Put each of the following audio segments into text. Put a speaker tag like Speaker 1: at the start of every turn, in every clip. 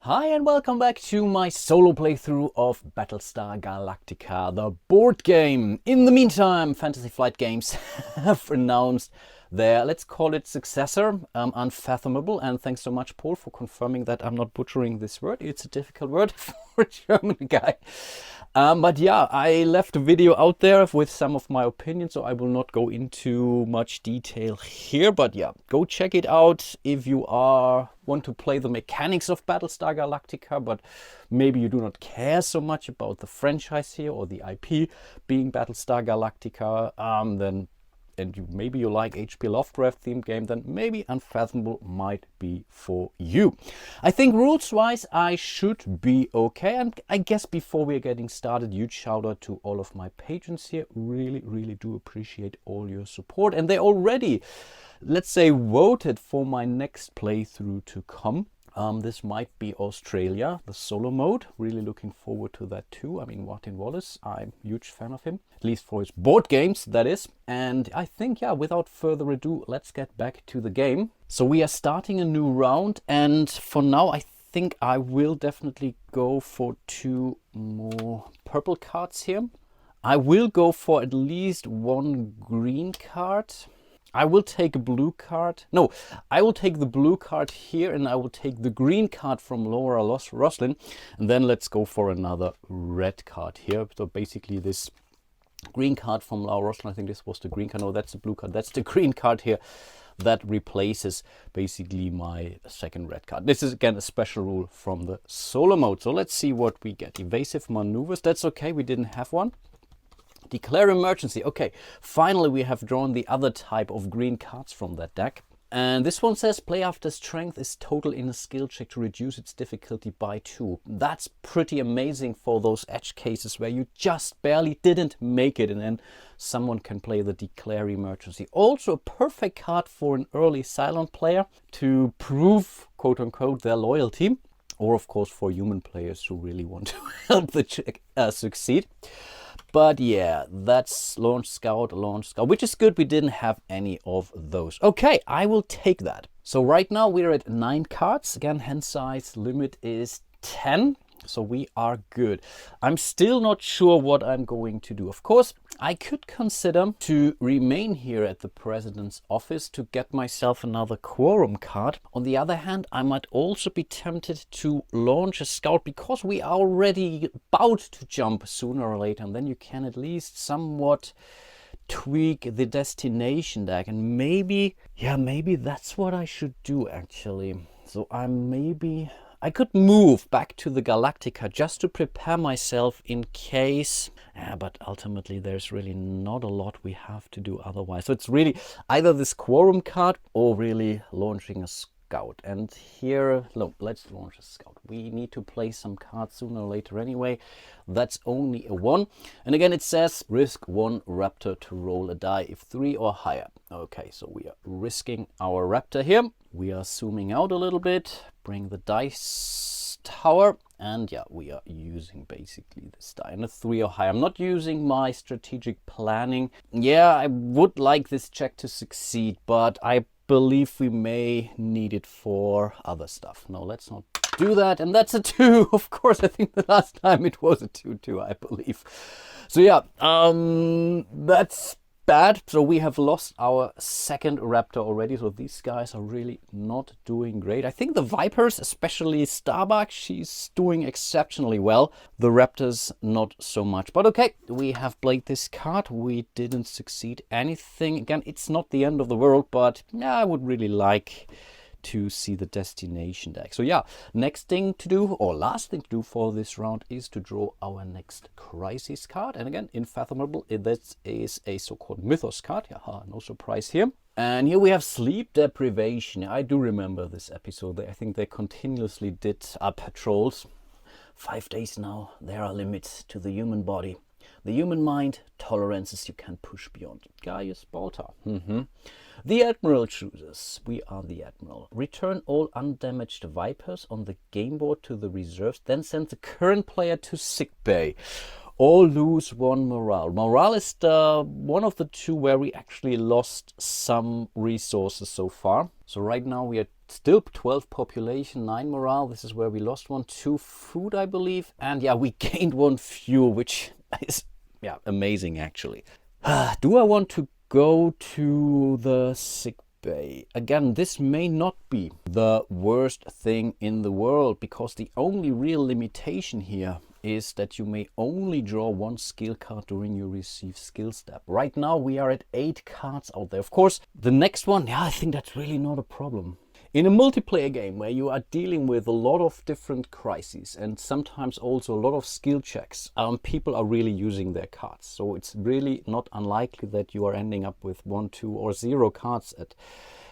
Speaker 1: Hi and welcome back to my solo playthrough of Battlestar Galactica, the board game. In the meantime, Fantasy Flight Games have announced their, let's call it successor, Unfathomable. And thanks so much, Paul, for confirming that I'm not butchering this word. It's a difficult word for a German guy. But yeah, I left a video out there with some of my opinions, so I will not go into much detail here. But yeah, go check it out if you want to play the mechanics of Battlestar Galactica, but maybe you do not care so much about the franchise here or the IP being Battlestar Galactica. Maybe you like H.P. Lovecraft themed game, then maybe Unfathomable might be for you. I think rules wise I should be okay, and I guess before we're getting started, huge shout out to all of my patrons here. Really do appreciate all your support, and they already, let's say, voted for my next playthrough to come. This might be Australia, the solo mode. Really looking forward to that too. I mean, Martin Wallace, I'm a huge fan of him, at least for his board games, that is. And I think, yeah, without further ado, let's get back to the game. So we are starting a new round, and for now, I think I will definitely go for 2 more purple cards here. I will go for at least 1 green card. I will take a blue card. No, I will take the blue card here, and I will take the green card from Laura Roslin. And then let's go for another red card here. So basically this green card from Laura Roslin, I think this was the green card. No, that's the blue card. That's the green card here. That replaces basically my second red card. This is again a special rule from the solo mode. So let's see what we get. Evasive maneuvers. That's okay. We didn't have one. Declare emergency. Okay, finally we have drawn the other type of green cards from that deck. And this one says play after strength is total in a skill check to reduce its difficulty by 2. That's pretty amazing for those edge cases where you just barely didn't make it, and then someone can play the declare emergency. Also a perfect card for an early silent player to prove, quote unquote, their loyalty. Or of course for human players who really want to help the check succeed. But yeah, that's Launch Scout, which is good. We didn't have any of those. Okay, I will take that. So right now we're at 9 cards. Again, hand size limit is 10. So we are good. I'm still not sure what I'm going to do. Of course, I could consider to remain here at the president's office to get myself another quorum card. On the other hand, I might also be tempted to launch a scout because we are already about to jump sooner or later, and then you can at least somewhat tweak the destination deck, and maybe that's what I should do actually. So I could move back to the Galactica just to prepare myself in case, but ultimately there's really not a lot we have to do otherwise. So it's really either this quorum card or really launching a scout. And here, no, let's launch a scout. We need to play some cards sooner or later anyway. That's only a 1. And again, it says risk 1 raptor to roll a die if 3 or higher. Okay, so we are risking our raptor here. We are zooming out a little bit, bring the dice tower, and yeah, we are using basically this die and a 3 or higher. I'm not using my strategic planning. Yeah, I would like this check to succeed, but I believe we may need it for other stuff. No, let's not do that. And that's a 2. Of course, I think the last time it was a 2-2, I believe. So yeah, that's bad. So we have lost our second raptor already. So these guys are really not doing great. I think the Vipers, especially Starbuck, she's doing exceptionally well. The Raptors, not so much. But okay, we have played this card. We didn't succeed anything. Again, it's not the end of the world, but yeah, I would really like to see the destination deck. So yeah, next thing to do, or last thing to do for this round, is to draw our next crisis card. And again, Unfathomable, that is a so-called mythos card. Yeah, no surprise here. And here we have sleep deprivation. I do remember this episode. I think they continuously did patrols. 5 days now, there are limits to the human body. The human mind, tolerances you can push beyond. Gaius Baltar. The Admiral chooses. We are the Admiral. Return all undamaged Vipers on the game board to the reserves, then send the current player to sickbay. All lose 1 morale. Morale is the one of the 2 where we actually lost some resources so far. So right now we are still 12 population, 9 morale. This is where we lost 1, 2 food, I believe. And yeah, we gained 1 fuel, which is yeah, amazing actually. Do I want to go to the sick bay? Again, this may not be the worst thing in the world, because the only real limitation here is that you may only draw 1 skill card during your receive skill step. Right now we are at 8 cards out there. Of course, the next one, yeah, I think that's really not a problem. In a multiplayer game where you are dealing with a lot of different crises and sometimes also a lot of skill checks, people are really using their cards. So it's really not unlikely that you are ending up with 1, 2 or 0 cards at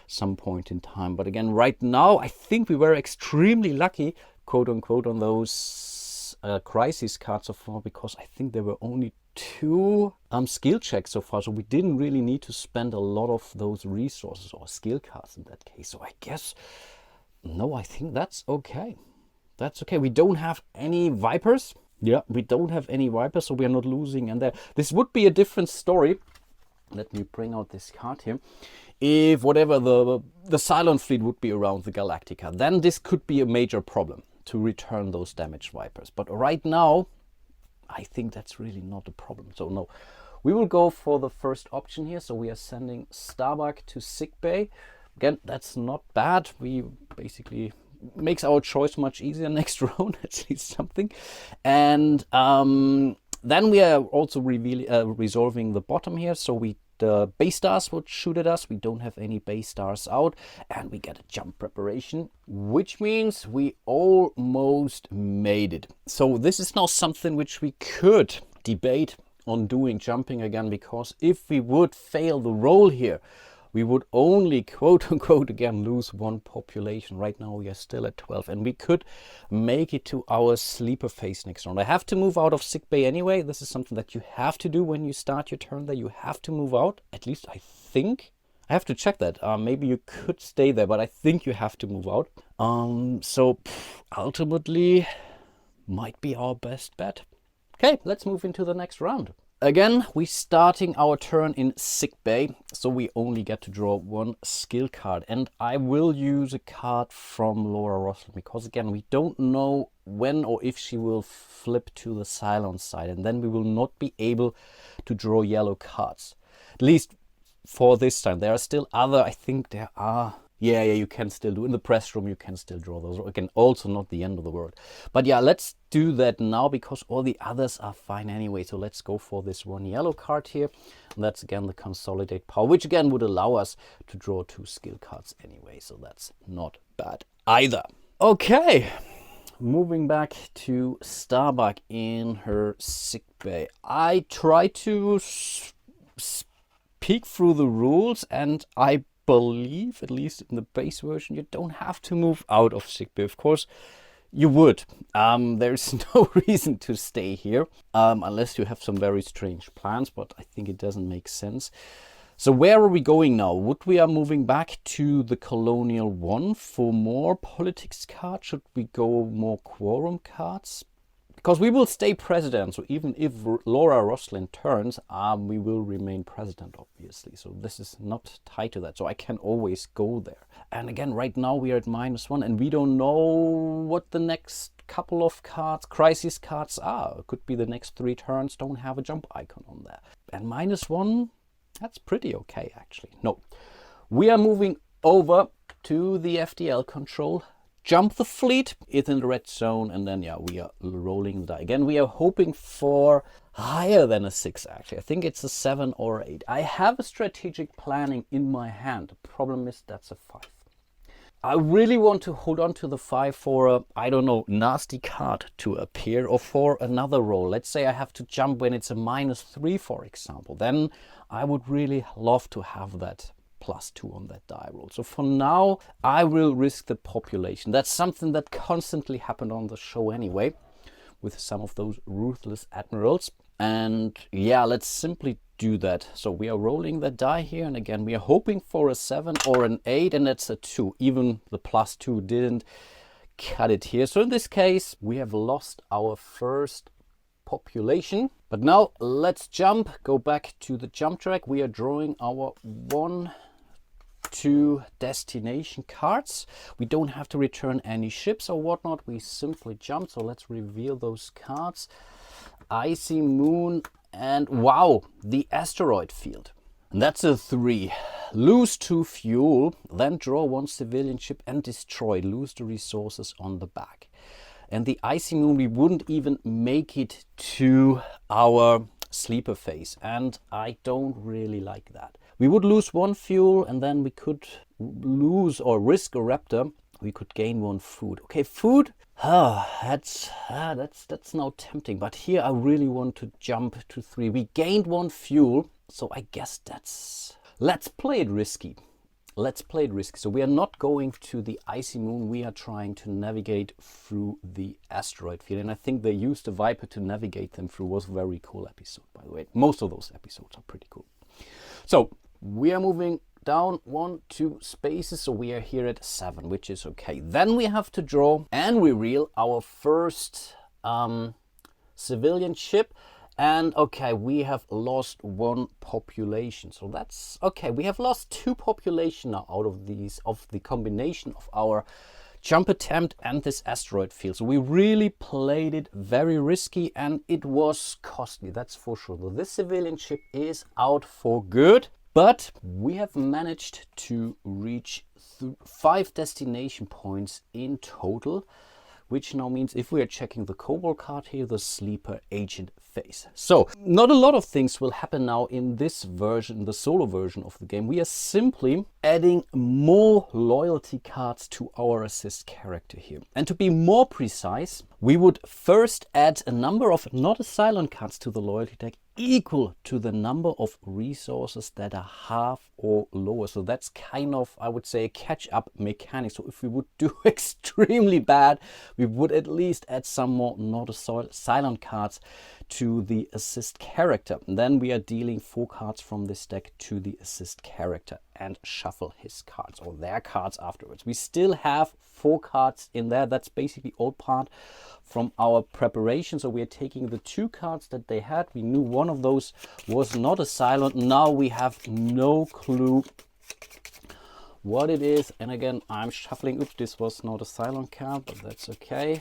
Speaker 1: some point in time. But again, right now, I think we were extremely lucky, quote unquote, on those crisis cards so far, because I think there were only 2 skill checks so far, so we didn't really need to spend a lot of those resources or skill cards in that case. So I guess, no, I think that's okay. That's okay. We don't have any Vipers. Yeah, we don't have any Vipers, so we are not losing. And there, this would be a different story. Let me bring out this card here. If whatever the Cylon fleet would be around the Galactica, then this could be a major problem to return those damaged Vipers. But right now, I think that's really not a problem. So no, we will go for the first option here. So we are sending Starbuck to sickbay. Again, that's not bad. We basically makes our choice much easier next round, at least something. And then we are also resolving the bottom here. So the base stars would shoot at us. We don't have any base stars out, and we get a jump preparation, which means we almost made it. So this is now something which we could debate on doing jumping again, because if we would fail the roll here, we would only, quote unquote, again, lose 1 population. Right now we are still at 12, and we could make it to our sleeper phase next round. I have to move out of sickbay anyway. This is something that you have to do when you start your turn there. You have to move out, at least I think. I have to check that. Maybe you could stay there, but I think you have to move out. So ultimately might be our best bet. Okay, let's move into the next round. Again, we're starting our turn in sickbay, so we only get to draw 1 skill card. And I will use a card from Laura Roslin, because again, we don't know when or if she will flip to the Cylon side, and then we will not be able to draw yellow cards. At least for this time. There are still other, I think there are, yeah, you can still do, in the press room you can still draw those. Again, also not the end of the world. But yeah, let's do that now, because all the others are fine anyway. So let's go for this 1 yellow card here. And that's again the Consolidate Power, which again would allow us to draw 2 skill cards anyway. So that's not bad either. Okay, moving back to Starbuck in her sick bay. I try to peek through the rules, and I believe, at least in the base version, you don't have to move out of sickbay. Of course, you would. There's no reason to stay here, unless you have some very strange plans, but I think it doesn't make sense. So where are we going now? Would we are moving back to the Colonial 1 for more politics cards? Should we go more quorum cards? Because we will stay president, so even if Laura Roslin turns, we will remain president, obviously. So this is not tied to that, so I can always go there. And again, right now we are at -1, and we don't know what the next couple of cards, crisis cards are. It could be the next 3 turns don't have a jump icon on there. And -1, that's pretty okay, actually. No, we are moving over to the FDL control. Jump the fleet, it's in the red zone, and then yeah, we are rolling the die. Again, we are hoping for higher than a 6 actually. I think it's a 7 or 8. I have a strategic planning in my hand. The problem is that's a 5. I really want to hold on to the 5 for a, I don't know, nasty card to appear, or for another roll. Let's say I have to jump when it's a -3, for example. Then I would really love to have that +2 on that die roll. So for now, I will risk the population. That's something that constantly happened on the show anyway, with some of those ruthless admirals. And yeah, let's simply do that. So we are rolling the die here, and again, we are hoping for a 7 or an 8, and that's a 2. Even the +2 didn't cut it here. So in this case, we have lost our first population. But now let's jump, go back to the jump track. We are drawing our 1, 2 destination cards. We don't have to return any ships or whatnot. We simply jump. So let's reveal those cards. Icy Moon and wow, the asteroid field. And that's a 3. Lose 2 fuel, then draw 1 civilian ship and destroy. Lose the resources on the back. And the Icy Moon, we wouldn't even make it to our sleeper phase. And I don't really like that. We would lose 1 fuel and then we could lose or risk a raptor. We could gain 1 food. Okay, food, that's now tempting. But here I really want to jump to 3. We gained 1 fuel, so I guess that's... Let's play it risky. Let's play it risky. So we are not going to the Icy Moon. We are trying to navigate through the asteroid field. And I think they used the Viper to navigate them through. It was a very cool episode, by the way. Most of those episodes are pretty cool. So we are moving down 1, 2 spaces. So we are here at 7, which is okay. Then we have to draw and reveal our first civilian ship. And okay, we have lost 1 population. So that's okay. We have lost 2 population now out of these, of the combination of our jump attempt and this asteroid field. So we really played it very risky and it was costly, that's for sure. So this civilian ship is out for good, but we have managed to reach 5 destination points in total, which now means if we are checking the Cobalt card here, the sleeper agent phase. So not a lot of things will happen now in this version, the solo version of the game. We are simply adding more loyalty cards to our assist character here. And to be more precise, we would first add a number of not asylum cards to the loyalty deck equal to the number of resources that are half or lower. So that's kind of, I would say, a catch-up mechanic. So if we would do extremely bad, we would at least add some more not asylum cards to the assist character. And then we are dealing 4 cards from this deck to the assist character and shuffle his cards or their cards afterwards. We still have 4 cards in there. That's basically all part from our preparation. So we are taking the 2 cards that they had. We knew one of those was not a silent. Now we have no clue what it is. And again, I'm shuffling. Oops, this was not a silent card, but that's okay.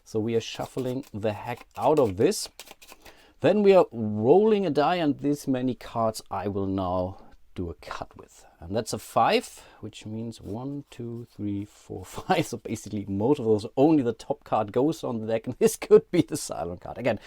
Speaker 1: So we are shuffling the heck out of this. Then we are rolling a die, and this many cards I will now do a cut with. And that's a 5, which means 1, 2, 3, 4, 5. So basically most of those, only the top card goes on the deck, and this could be the silent card. Again,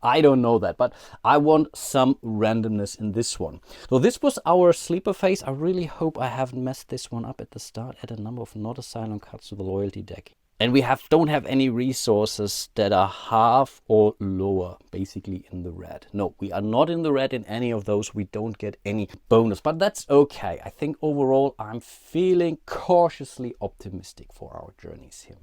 Speaker 1: I don't know that, but I want some randomness in this one. So this was our sleeper phase. I really hope I haven't messed this one up at the start. Add a number of not asylum cards to the loyalty deck. And we don't have any resources that are half or lower, basically in the red. No, we are not in the red in any of those. We don't get any bonus, but that's okay. I think overall I'm feeling cautiously optimistic for our journeys here.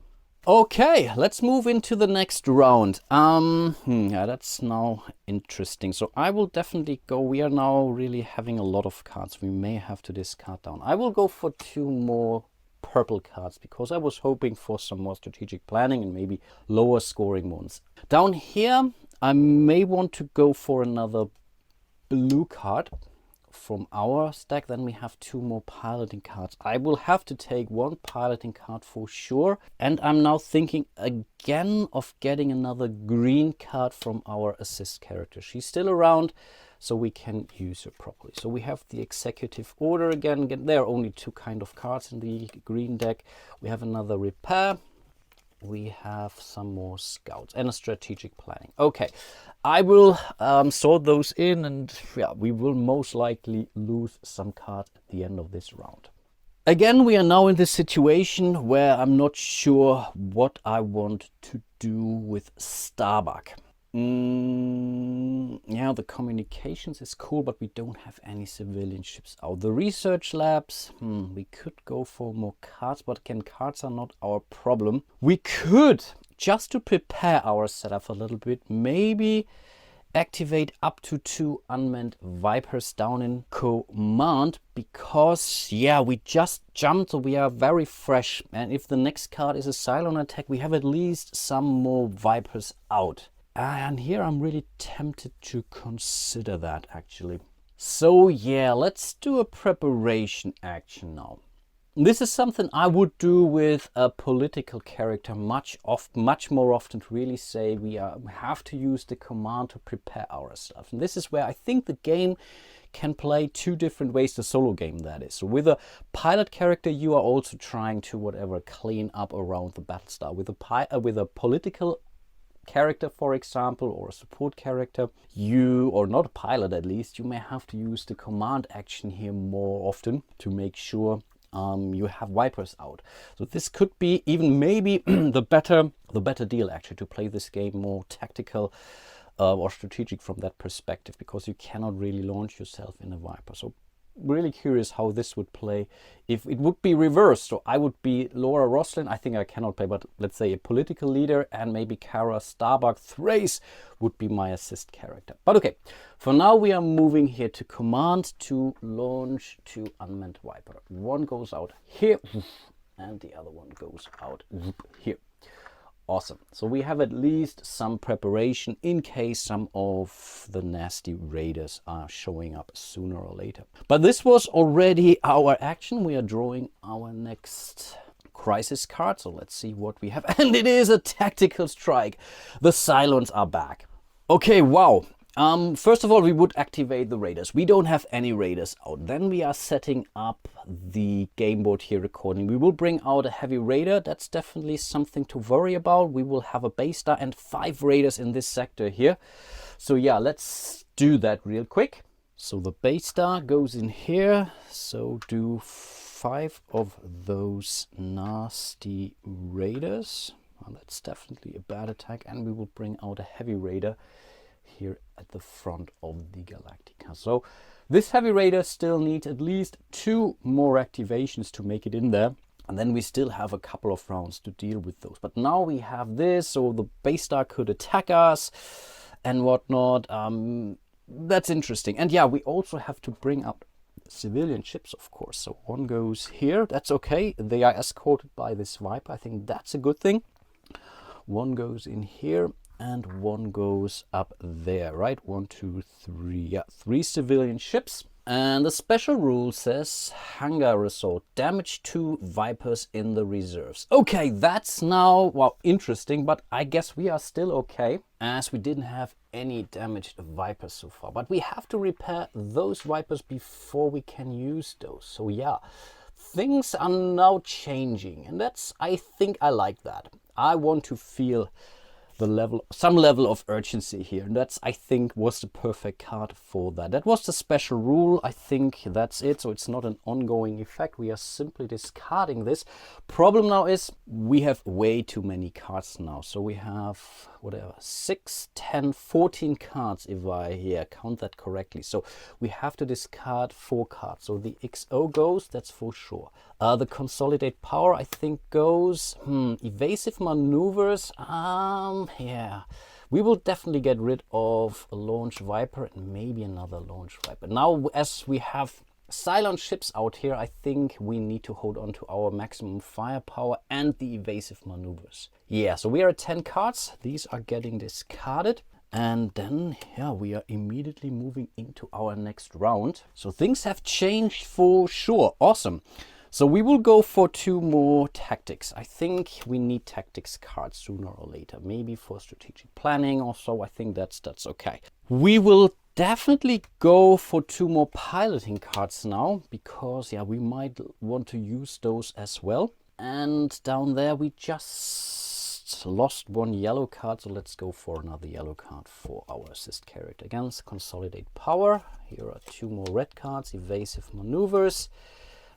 Speaker 1: Okay, let's move into the next round. Yeah, that's now interesting. So I will definitely go. We are now really having a lot of cards. We may have to discard down. I will go for 2 more purple cards because I was hoping for some more strategic planning and maybe lower scoring ones. Down here I may want to go for another blue card from our stack. Then we have 2 more piloting cards. I will have to take 1 piloting card for sure, and I'm now thinking again of getting another green card from our assist character. She's still around, so we can use her properly. So we have the executive order again. There are only 2 kind of cards in the green deck. We have another repair. We have some more scouts and a strategic planning. Okay, I will sort those in, and yeah, we will most likely lose some cards at the end of this round. Again, we are now in this situation where I'm not sure what I want to do with Starbuck. Yeah, the communications is cool, but we don't have any civilian ships out. The research labs, we could go for more cards, but again, cards are not our problem. We could, just to prepare our setup a little bit, maybe activate up to 2 unmanned Vipers down in command, because yeah, we just jumped, so we are very fresh, and if the next card is a Cylon attack, we have at least some more Vipers out. And here I'm really tempted to consider that actually. So yeah, let's do a preparation action now. This is something I would do with a political character much more often, to really say we have to use the command to prepare ourselves. And this is where I think the game can play two different ways, the solo game that is. So with a pilot character, you are also trying to whatever clean up around the Battlestar. With a political character, for example, or a support character, or not a pilot at least, you may have to use the command action here more often to make sure you have wipers out. So this could be even maybe the better deal actually, to play this game more tactical or strategic from that perspective, because you cannot really launch yourself in a viper. So really curious how this would play if it would be reversed. So I would be Laura Roslin. I think I cannot play, but let's say a political leader, and maybe Kara Starbuck Thrace would be my assist character. But okay, for now we are moving here to command to launch to unmanned viper. One goes out here and the other one goes out here. Awesome. So we have at least some preparation in case some of the nasty raiders are showing up sooner or later. But this was already our action. We are drawing our next crisis card. So let's see what we have. And it is a tactical strike. The Cylons are back. Okay, wow. First of all, we would activate the raiders. We don't have any raiders out. Then we are setting up the game board here recording. We will bring out a heavy raider. That's definitely something to worry about. We will have a base star and 5 raiders in this sector here. So yeah, let's do that real quick. So the base star goes in here. So do 5 of those nasty raiders. Well, that's definitely a bad attack. And we will bring out a heavy raider here at the front of the Galactica. So this heavy raider still needs at least 2 more activations to make it in there, and then we still have a couple of rounds to deal with those. But now we have this, so the base star could attack us and whatnot. That's interesting. And yeah, we also have to bring up civilian ships, of course. So one goes here. That's okay. They are escorted by this Viper. I think that's a good thing. One goes in here. And one goes up there, right? 1, 2, 3. Yeah, 3 civilian ships. And the special rule says hangar resort, damage 2 Vipers in the reserves. Okay, that's now, well, interesting, but I guess we are still okay, as we didn't have any damaged Vipers so far. But we have to repair those Vipers before we can use those. So yeah, things are now changing, and that's, I think I like that. I want to feel some level of urgency here, and that's, I think, was the perfect card for that. That was the special rule. I think that's it. So it's not an ongoing effect. We are simply discarding this. Problem now is we have way too many cards now. So we have whatever 6, 10, 14 cards if I count that correctly. So we have to discard 4 cards. So the XO goes, that's for sure. The consolidate power, I think, goes. Evasive maneuvers. Yeah, we will definitely get rid of a launch Viper and maybe another launch Viper. Now, as we have silent ships out here, I think we need to hold on to our maximum firepower and the evasive maneuvers. Yeah, so we are at 10 cards. These are getting discarded. And then, yeah, we are immediately moving into our next round. So things have changed for sure. Awesome. So we will go for 2 more tactics. I think we need tactics cards sooner or later, maybe for strategic planning or so. I think that's okay. We will definitely go for 2 more piloting cards now, because yeah, we might want to use those as well. And down there we just lost 1 yellow card, so let's go for another yellow card for our assist character. Again, consolidate power. Here are 2 more red cards, evasive maneuvers.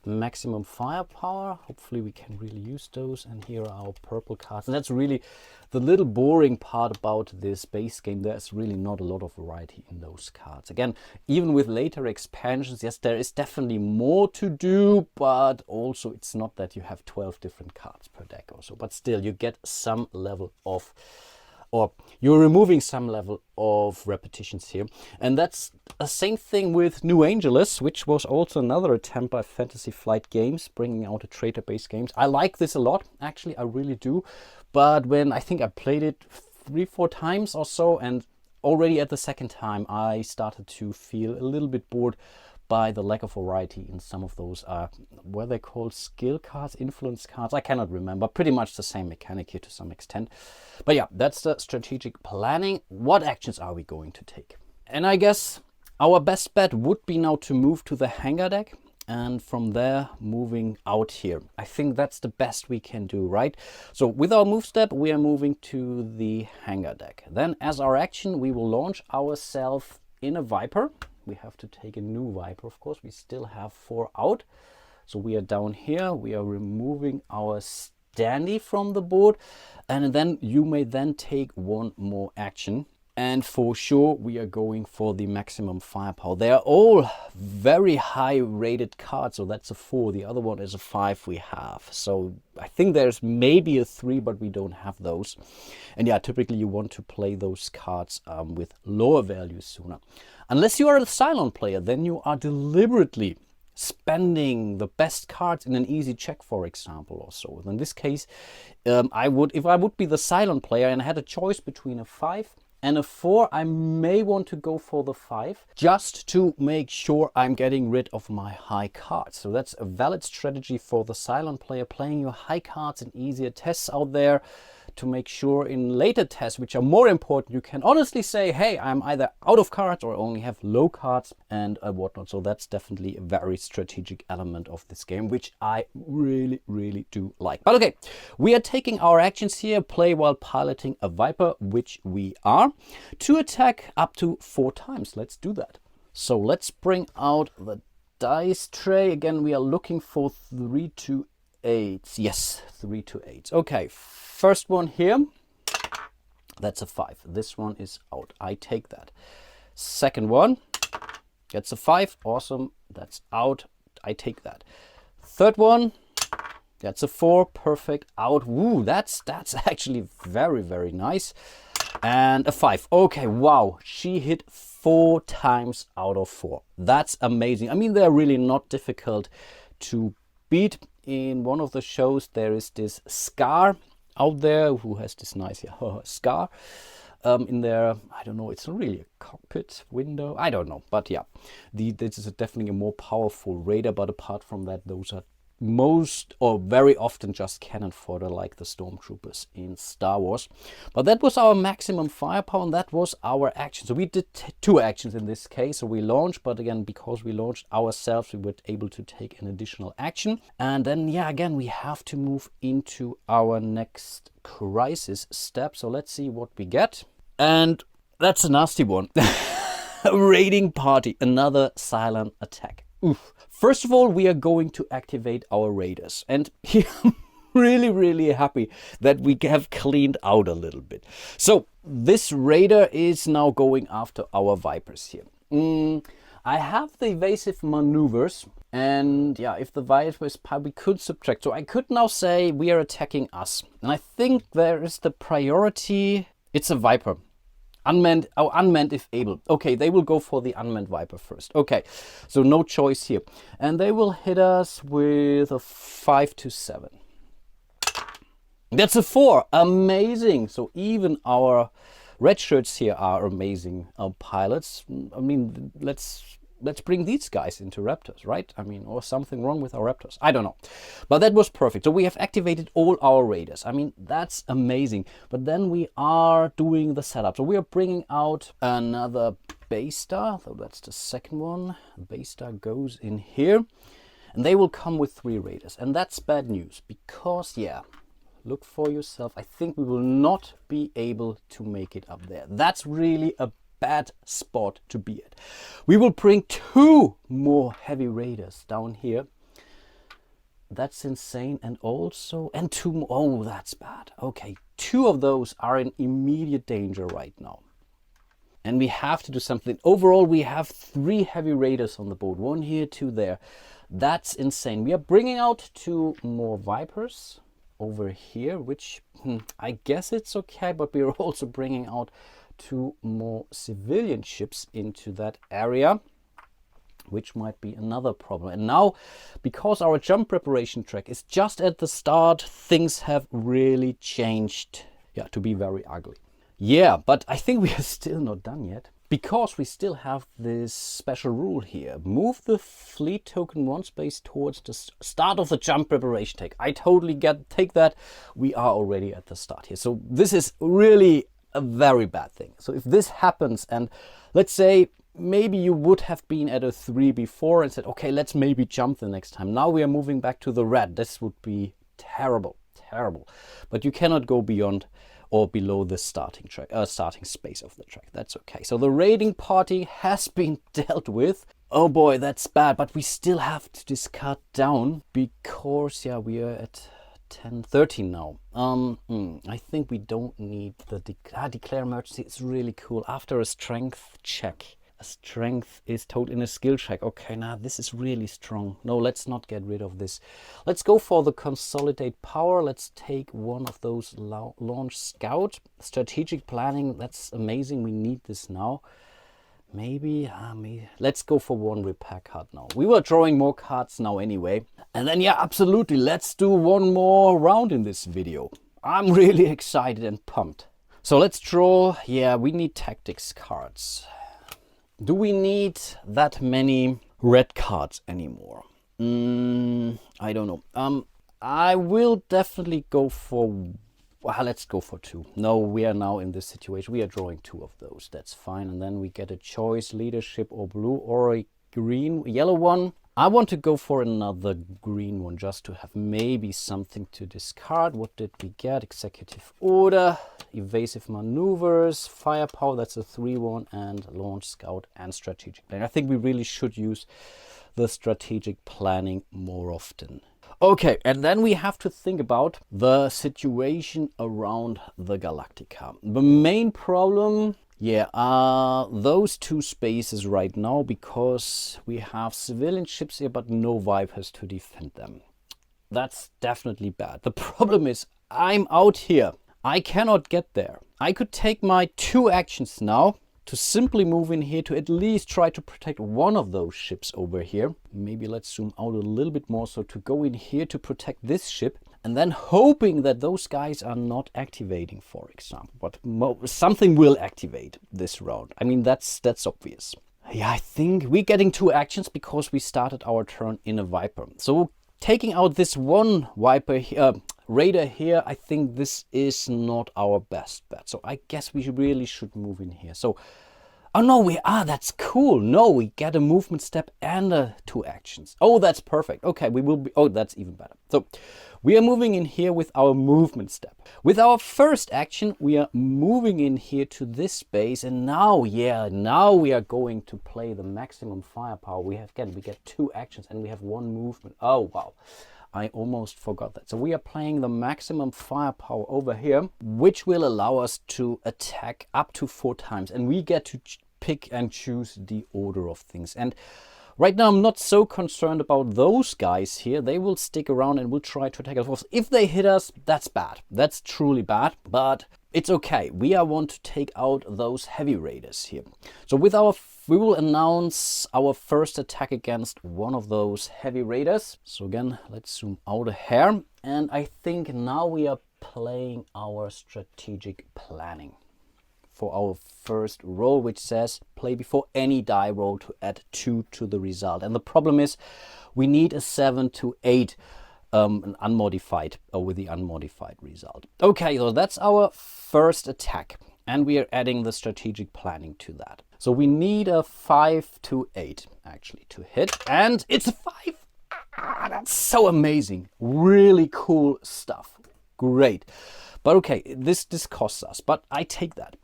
Speaker 1: Maximum firepower. Hopefully we can really use those. And here are our purple cards. And that's really the little boring part about this base game. There's really not a lot of variety in those cards. Again, even with later expansions, yes, there is definitely more to do, but also it's not that you have 12 different cards per deck or so. But still, you get some level of, or you're removing some level of repetitions here. And that's the same thing with New Angeles, which was also another attempt by Fantasy Flight Games, bringing out a traitor-based games. I like this a lot, actually, I really do. But when I think I played it 3-4 times or so, and already at the second time, I started to feel a little bit bored by the lack of variety in some of those, were they called skill cards, influence cards? I cannot remember. Pretty much the same mechanic here to some extent. But yeah, that's the strategic planning. What actions are we going to take? And I guess our best bet would be now to move to the hangar deck, and from there moving out here. I think that's the best we can do, right? So with our move step, we are moving to the hangar deck. Then as our action, we will launch ourselves in a Viper. We have to take a new Viper, of course. We still have 4 out. So we are down here. We are removing our standee from the board. And then you may then take 1 more action. And for sure, we are going for the maximum firepower. They are all very high rated cards. So that's a 4. The other one is a 5 we have. So I think there's maybe a 3, but we don't have those. And yeah, typically you want to play those cards with lower values sooner. Unless you are a Cylon player, then you are deliberately spending the best cards in an easy check, for example, or so. In this case, if I would be the Cylon player and I had a choice between a 5 and a 4, I may want to go for the 5 just to make sure I'm getting rid of my high cards. So that's a valid strategy for the Cylon player, playing your high cards in easier tests out there to make sure in later tests, which are more important, you can honestly say, hey, I'm either out of cards or only have low cards and whatnot. So that's definitely a very strategic element of this game, which I really, really do like. But okay, we are taking our actions here, play while piloting a Viper, which we are, to attack up to 4 times. Let's do that. So let's bring out the dice tray. Again, we are looking for 3 to 8. Yes, 3 to 8. Okay. First one here, that's a 5. This one is out. I take that. Second one, gets a 5. Awesome. That's out. I take that. Third one, that's a 4. Perfect. Out. Woo, that's actually very, very nice. And a 5. Okay, wow. She hit 4 times out of 4. That's amazing. I mean, they're really not difficult to beat. In one of the shows, there is this Scar out there who has this nice scar in there. I don't know, it's not really a cockpit window, I don't know, but yeah, this is definitely a more powerful raider. But apart from that, those are most or very often just cannon fodder, like the stormtroopers in Star Wars. But that was our maximum firepower, and that was our action. So we did 2 actions in this case. So we launched, but again, because we launched ourselves, we were able to take an additional action. And then yeah, again, we have to move into our next crisis step. So let's see what we get. And that's a nasty one. A raiding party, another Cylon attack. Oof. First of all, we are going to activate our raiders, and here I'm really, really happy that we have cleaned out a little bit. So this raider is now going after our Vipers here. I have the evasive maneuvers, and yeah, if the Viper is we could subtract. So I could now say we are attacking us, and I think there is the priority. It's a Viper. Unmanned, or unmanned if able. Okay, they will go for the unmanned Viper first. Okay, so no choice here. And they will hit us with a 5 to 7. That's a 4. Amazing. So even our red shirts here are amazing pilots. I mean, let's bring these guys into Raptors, right? I mean, or something wrong with our Raptors. I don't know. But that was perfect. So we have activated all our raiders. I mean, that's amazing. But then we are doing the setup. So we are bringing out another base star. So that's the second one. Base star goes in here. And they will come with 3 raiders. And that's bad news. Because, yeah, look for yourself. I think we will not be able to make it up there. That's really a bad spot to be at. We will bring 2 more heavy raiders down here. That's insane. And 2 more. Oh, that's bad. Okay, 2 of those are in immediate danger right now. And we have to do something. Overall, we have 3 heavy raiders on the board. 1 here, 2 there. That's insane. We are bringing out 2 more Vipers over here, which I guess it's okay, but we are also bringing out 2 more civilian ships into that area, which might be another problem. And now, because our jump preparation track is just at the start, things have really changed, yeah, to be very ugly. Yeah, but I think we are still not done yet. Because we still have this special rule here. Move the fleet token 1 space towards the start of the jump preparation take. I totally take that. We are already at the start here. So this is really a very bad thing. So if this happens, and let's say maybe you would have been at a 3 before and said, okay, let's maybe jump the next time. Now we are moving back to the red. This would be terrible, terrible. But you cannot go beyond or below the starting space of the track. That's okay. So the raiding party has been dealt with. Oh boy, that's bad. But we still have to discard down because, yeah, we are at 10-13 now. I think we don't need the declare emergency. It's really cool. After a strength check. A strength is total in a skill check. Okay, now this is really strong. No, let's not get rid of this. Let's go for the consolidate power. Let's take one of those launch scout. Strategic planning, that's amazing. We need this now. Maybe, let's go for one repair card now. We were drawing more cards now anyway. And then, yeah, absolutely. Let's do one more round in this video. I'm really excited and pumped. So let's draw. Yeah, we need tactics cards. Do we need that many red cards anymore? I don't know. I will definitely go for... Well, let's go for 2. No, we are now in this situation. We are drawing 2 of those. That's fine. And then we get a choice, leadership or blue or a yellow one. I want to go for another green one just to have maybe something to discard. What did we get? Executive order, evasive maneuvers, firepower, that's a 3-1, and launch scout and strategic planning. I think we really should use the strategic planning more often. Okay, and then we have to think about the situation around the Galactica. The main problem, yeah, those 2 spaces right now, because we have civilian ships here but no Vipers to defend them. That's definitely bad. The problem is I'm out here. I cannot get there. I could take my 2 actions now to simply move in here to at least try to protect one of those ships over here. Maybe let's zoom out a little bit more. So to go in here to protect this ship and then hoping that those guys are not activating, for example. But something will activate this round. I mean, that's obvious. Yeah, I think we're getting 2 actions because we started our turn in a Viper. So taking out this one Viper here, Raider here, I think this is not our best bet. So I guess we really should move in here. So, oh no, that's cool. No, we get a movement step and 2 actions. Oh, that's perfect. Okay, we will be, oh, that's even better. So we are moving in here with our movement step. With our first action, we are moving in here to this space. And now, yeah, now we are going to play the maximum firepower. We get 2 actions and we have 1 movement. Oh, wow. I almost forgot that. So we are playing the maximum firepower over here, which will allow us to attack up to 4 times. And we get to pick and choose the order of things. And right now, I'm not so concerned about those guys here. They will stick around and will try to attack us. If they hit us, that's bad. That's truly bad. But it's okay. We want to take out those heavy raiders here. So with we will announce our first attack against one of those heavy raiders. So again, let's zoom out a hair. And I think now we are playing our strategic planning for our first roll, which says play before any die roll to add 2 to the result. And the problem is we need a 7 to 8 an unmodified with the unmodified result. Okay, so that's our first attack. And we are adding the strategic planning to that. So we need a 5 to 8 actually to hit. And it's a 5. That's so amazing. Really cool stuff. Great. But okay, this costs us, but I take that.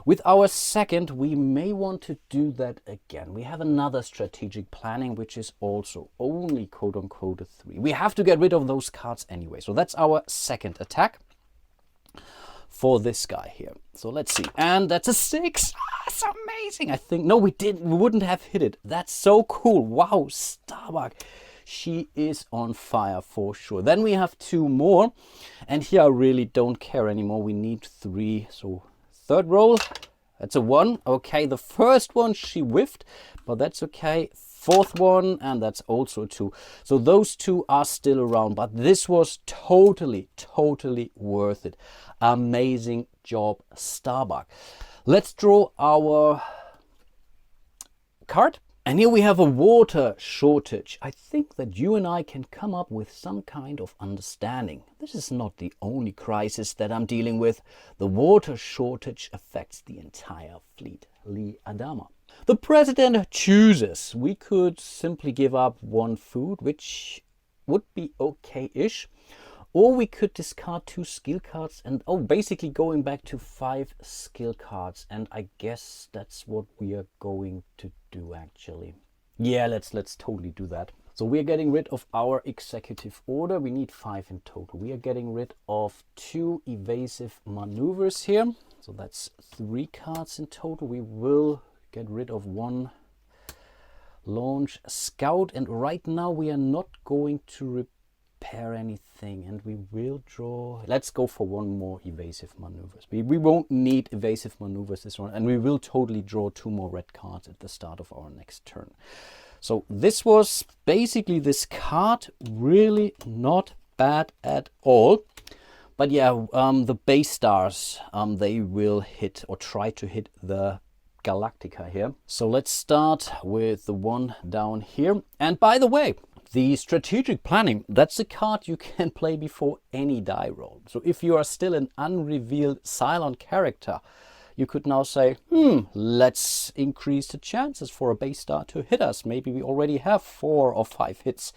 Speaker 1: With our second, we may want to do that again. We have another strategic planning, which is also only quote unquote a 3. We have to get rid of those cards anyway. So that's our second attack for this guy here. So let's see. And that's a 6. That's amazing. I think, no, we wouldn't have hit it. That's so cool. Wow, Starbuck. She is on fire for sure. Then we have 2 more. And here I really don't care anymore. We need 3. So third roll. That's a 1. Okay, the first one she whiffed, but that's okay. fourth one, and that's also a 2. So those 2 are still around, but this was totally worth it. Amazing job, Starbuck. Let's draw our card. And here we have a water shortage. I think that you and I can come up with some kind of understanding. This is not the only crisis that I'm dealing with. The water shortage affects the entire fleet. Lee Adama. The president chooses. We could simply give up 1 food, which would be okay-ish. Or we could discard 2 skill cards and, basically going back to 5 skill cards. And I guess that's what we are going to do, actually. Yeah, let's totally do that. So we are getting rid of our executive order. We need 5 in total. We are getting rid of 2 evasive maneuvers here. So that's 3 cards in total. We will get rid of 1 launch scout. And right now we are not going to repair anything, and we will draw. Let's go for 1 more evasive maneuvers. We won't need evasive maneuvers this round, and we will totally draw 2 more red cards at the start of our next turn. So this was basically this card, really not bad at all. But yeah, the base stars, they will hit or try to hit the Galactica here. So let's start with the one down here. And by the way, the strategic planning, that's a card you can play before any die roll. So if you are still an unrevealed Cylon character, you could now say, let's increase the chances for a base star to hit us. Maybe we already have 4 or 5 hits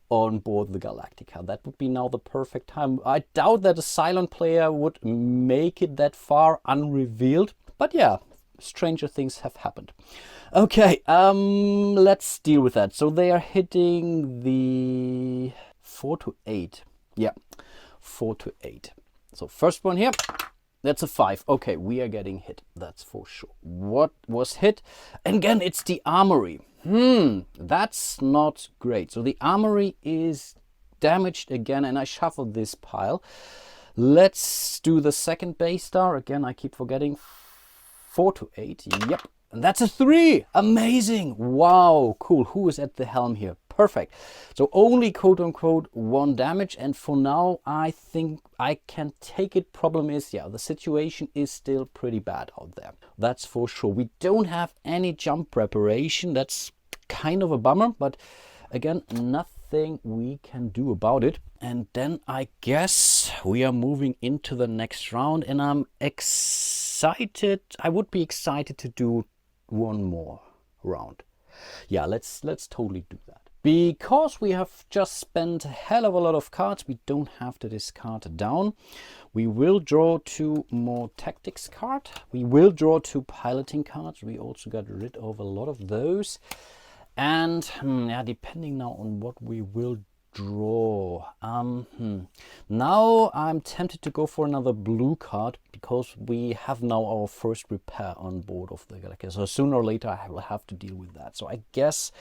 Speaker 1: on board the Galactica. That would be now the perfect time. I doubt that a Cylon player would make it that far unrevealed. But yeah, stranger things have happened. Okay, let's deal with that. So they are hitting the 4 to 8. Yeah, 4 to 8. So first one here, that's a 5. Okay, we are getting hit. That's for sure. What was hit? And again, it's the armory. That's not great. So the armory is damaged again, and I shuffled this pile. Let's do the second base star. Again, I keep forgetting. 4 to 8. Yep. And that's a 3. Amazing. Wow. Cool. Who is at the helm here? Perfect. So only quote unquote 1 damage. And for now, I think I can take it. Problem is, yeah, the situation is still pretty bad out there. That's for sure. We don't have any jump preparation. That's kind of a bummer. But again, nothing we can do about it. And then I guess we are moving into the next round. And I'm excited. I would be excited to do 1 more round. Yeah, let's totally do that. Because we have just spent a hell of a lot of cards, we don't have to discard down. We will draw 2 more tactics cards. We will draw 2 piloting cards. We also got rid of a lot of those. And yeah, depending now on what we will draw. Now I'm tempted to go for another blue card because we have now our first repair on board of the Galactica. So sooner or later I will have to deal with that. So I guess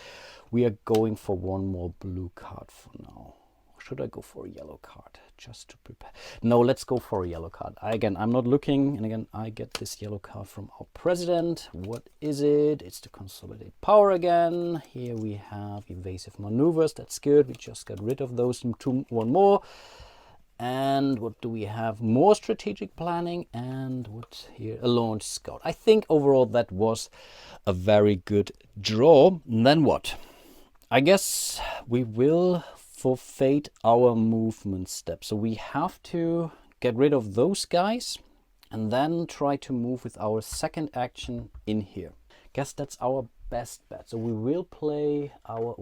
Speaker 1: we are going for 1 more blue card for now. Or should I go for a yellow card just to prepare? No, let's go for a yellow card. Again, I'm not looking, and again, I get this yellow card from our president. What is it? It's to consolidate power again. Here we have evasive maneuvers. That's good. We just got rid of those. 1 more. And what do we have? More strategic planning. And what here? A launch scout. I think overall that was a very good draw. And then what? I guess we will forfeit our movement step. So we have to get rid of those guys and then try to move with our second action in here. Guess that's our best bet. So we will play our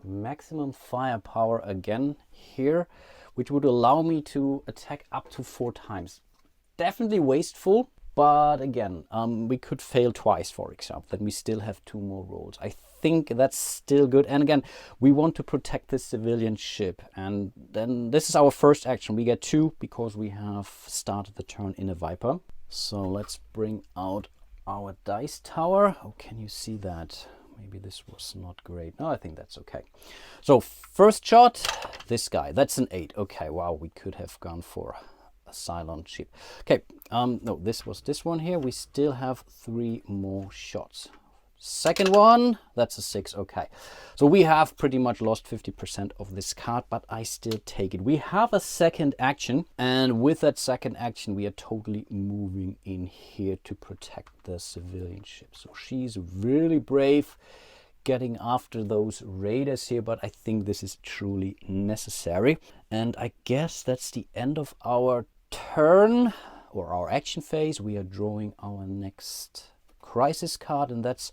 Speaker 1: maximum firepower again here, which would allow me to attack up to 4 times. Definitely wasteful, but again, we could fail twice, for example. Then we still have 2 more rolls. I think that's still good. And again, we want to protect this civilian ship. And then this is our first action. We get 2 because we have started the turn in a Viper. So let's bring out our dice tower. Oh, can you see that? Maybe this was not great. No, I think that's okay. So first shot, this guy. That's an 8. Okay, wow, we could have gone for a Cylon ship. Okay, no, this was this one here. We still have 3 more shots. Second one, that's a 6, okay. So we have pretty much lost 50% of this card, but I still take it. We have a second action, and with that second action, we are totally moving in here to protect the civilian ship. So she's really brave, getting after those raiders here, but I think this is truly necessary. And I guess that's the end of our turn, or our action phase. We are drawing our next crisis card, and that's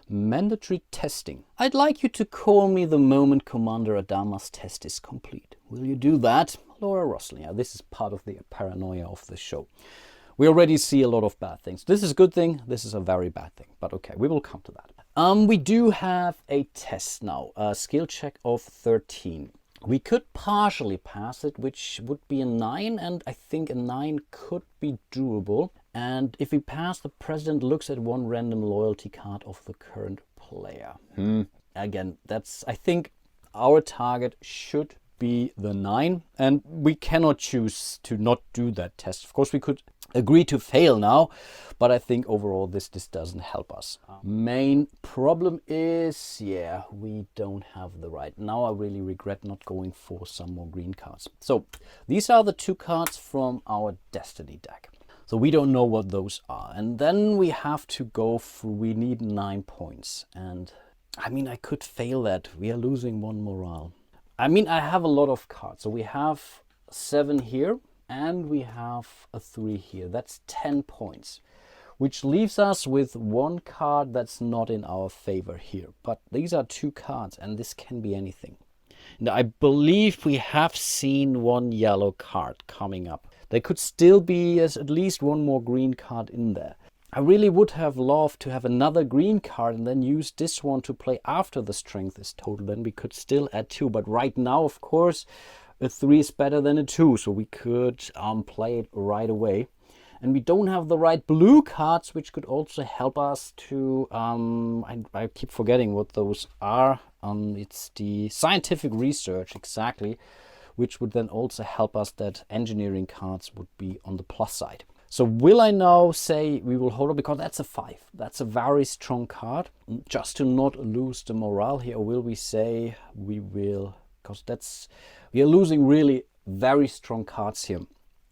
Speaker 1: mandatory testing. I'd like you to call me the moment Commander Adama's test is complete. Will you do that? Laura Roslin. Yeah, this is part of the paranoia of the show. We already see a lot of bad things. This is a good thing, this is a very bad thing, but okay, we will come to that. We do have a test now, a skill check of 13. We could partially pass it, which would be a 9, and I think a 9 could be doable. And if we pass, the president looks at one random loyalty card of the current player. Again, that's, I think our target should be the 9, and we cannot choose to not do that test. Of course, we could agree to fail now, but I think overall this doesn't help us. Main problem is, yeah, we don't have the right. Now I really regret not going for some more green cards. So these are the 2 cards from our Destiny deck. So we don't know what those are. And then we have to go through, we need 9 points. And I mean, I could fail that. We are losing 1 morale. I mean, I have a lot of cards. So we have 7 here and we have a 3 here. That's 10 points, which leaves us with 1 card that's not in our favor here. But these are 2 cards and this can be anything. And I believe we have seen 1 yellow card coming up. There could still be at least 1 more green card in there. I really would have loved to have another green card and then use this one to play after the strength is total. Then we could still add 2. But right now, of course, a 3 is better than a 2. So we could play it right away. And we don't have the right blue cards, which could also help us to... I keep forgetting what those are. It's the scientific research, exactly, which would then also help us that engineering cards would be on the plus side. So will I now say we will hold on, because that's a 5. That's a very strong card, just to not lose the morale here. Or will we say we will, because we are losing really very strong cards here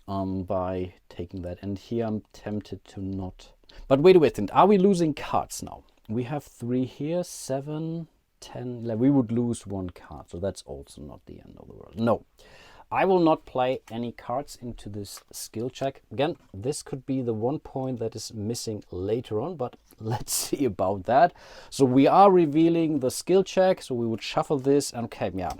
Speaker 1: by taking that. And here I'm tempted to not. But wait a minute, are we losing cards now? We have 3 here, 7, 10, 11. We would lose 1 card, so that's also not the end of the world. No, I will not play any cards into this skill check. Again, this could be the 1 point that is missing later on, but let's see about that. So we are revealing the skill check, so we would shuffle this, and okay, yeah,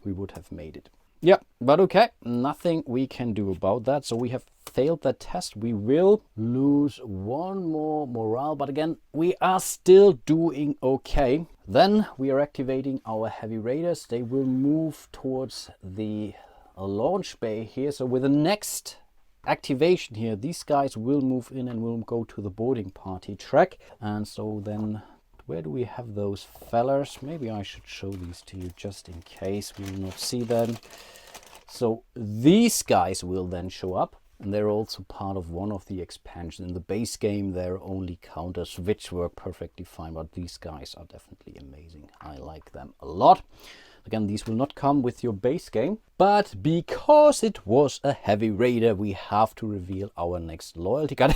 Speaker 1: we would have made it. Yeah, but okay, nothing we can do about that. So we have failed that test. We will lose 1 more morale, but again, we are still doing okay. Then we are activating our heavy raiders. They will move towards the launch bay here. So with the next activation here, these guys will move in and will go to the boarding party track. And so then, where do we have those fellers? Maybe I should show these to you just in case we will not see them. So these guys will then show up, and they're also part of one of the expansions. In the base game, they're only counters, which work perfectly fine, but these guys are definitely amazing. I like them a lot. Again, these will not come with your base game, but because it was a heavy raider, we have to reveal our next loyalty card.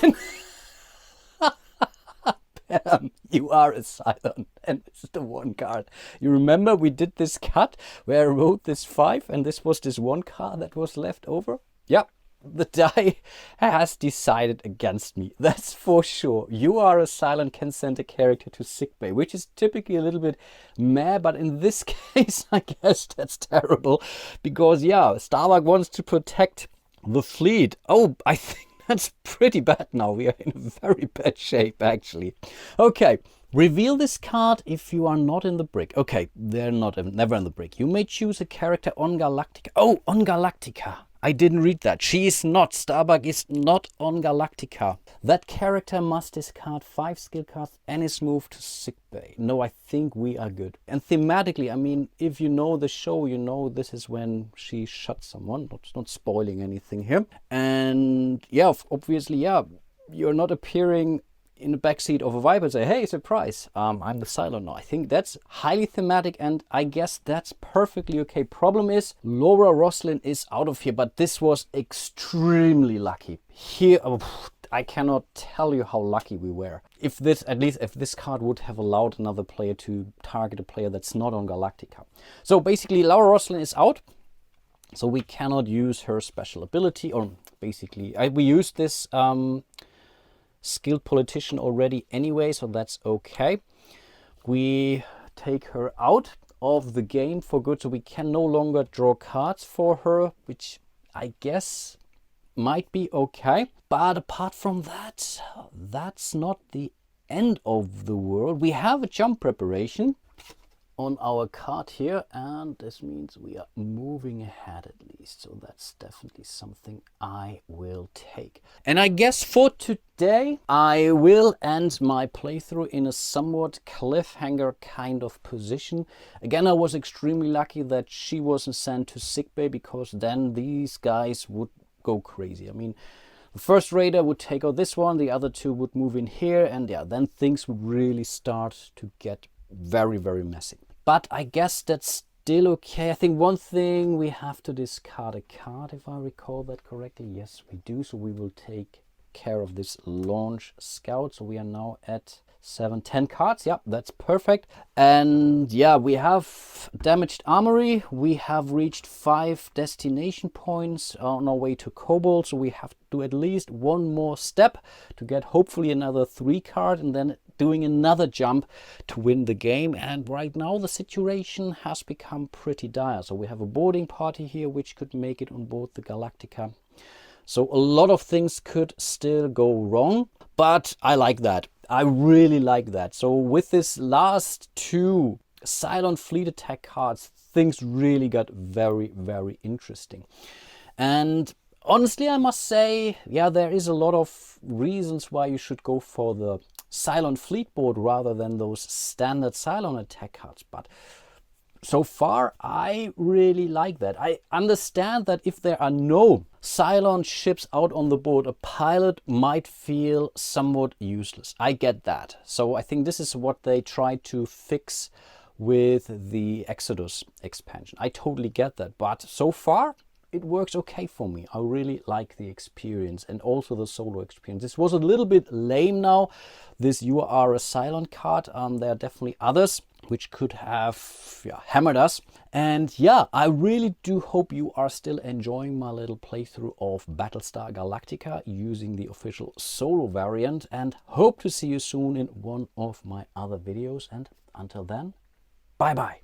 Speaker 1: You are a silent, and this is the 1 card. You remember we did this cut where I wrote this 5 and this was this 1 card that was left over? Yeah, the die has decided against me, that's for sure. You are a silent can send a character to sickbay, which is typically a little bit meh, but in this case I guess that's terrible, because yeah, Starbuck wants to protect the fleet. Oh, I think that's pretty bad now. We are in a very bad shape, actually. Okay, reveal this card if you are not in the brick. Okay, they're never in the brick. You may choose a character on Galactica. Oh, on Galactica. I didn't read that. She is not. Starbuck is not on Galactica. That character must discard 5 skill cards and is moved to sickbay. No, I think we are good. And thematically, I mean, if you know the show, you know this is when she shot someone. Not spoiling anything here. And yeah, obviously, yeah, you're not appearing in the backseat of a Viper and say, hey, surprise, I'm the Cylon now. I think that's highly thematic, and I guess that's perfectly okay. Problem is, Laura Roslin is out of here, but this was extremely lucky. Here, I cannot tell you how lucky we were. If this, at least if this card would have allowed another player to target a player that's not on Galactica. So basically, Laura Roslin is out. So we cannot use her special ability, or basically, we used this skilled politician already anyway, so that's okay. We take her out of the game for good, so we can no longer draw cards for her, which I guess might be okay. But apart from that, that's not the end of the world. We have a jump preparation on our card here, and this means we are moving ahead at least, so that's definitely something I will take. And I guess for today I will end my playthrough in a somewhat cliffhanger kind of position. Again, I was extremely lucky that she wasn't sent to sickbay, because then these guys would go crazy. I mean, the first raider would take out this one, the other two would move in here, and yeah, then things would really start to get very, very messy. But I guess that's still okay. I think one thing, we have to discard a card, if I recall that correctly. Yes, we do. So we will take care of this launch scout. So we are now at 10 cards. Yeah, that's perfect. And yeah, we have damaged armory. We have reached 5 destination points on our way to Cobalt. So we have to do at least one more step to get hopefully another 3 card, and then doing another jump to win the game. And right now the situation has become pretty dire. So we have a boarding party here which could make it on board the Galactica. So a lot of things could still go wrong, but I like that. I really like that. So with this last 2 Cylon fleet attack cards, things really got very, very interesting. And honestly, I must say, yeah, there is a lot of reasons why you should go for the Cylon fleet board rather than those standard Cylon attack cards. But so far, I really like that. I understand that if there are no Cylon ships out on the board, a pilot might feel somewhat useless. I get that. So I think this is what they tried to fix with the Exodus expansion. I totally get that. But so far, it works okay for me. I really like the experience, and also the solo experience. This was a little bit lame now, this "you are a Cylon" card. There are definitely others which could have hammered us. And yeah, I really do hope you are still enjoying my little playthrough of Battlestar Galactica using the official solo variant, and hope to see you soon in one of my other videos. And until then, bye bye.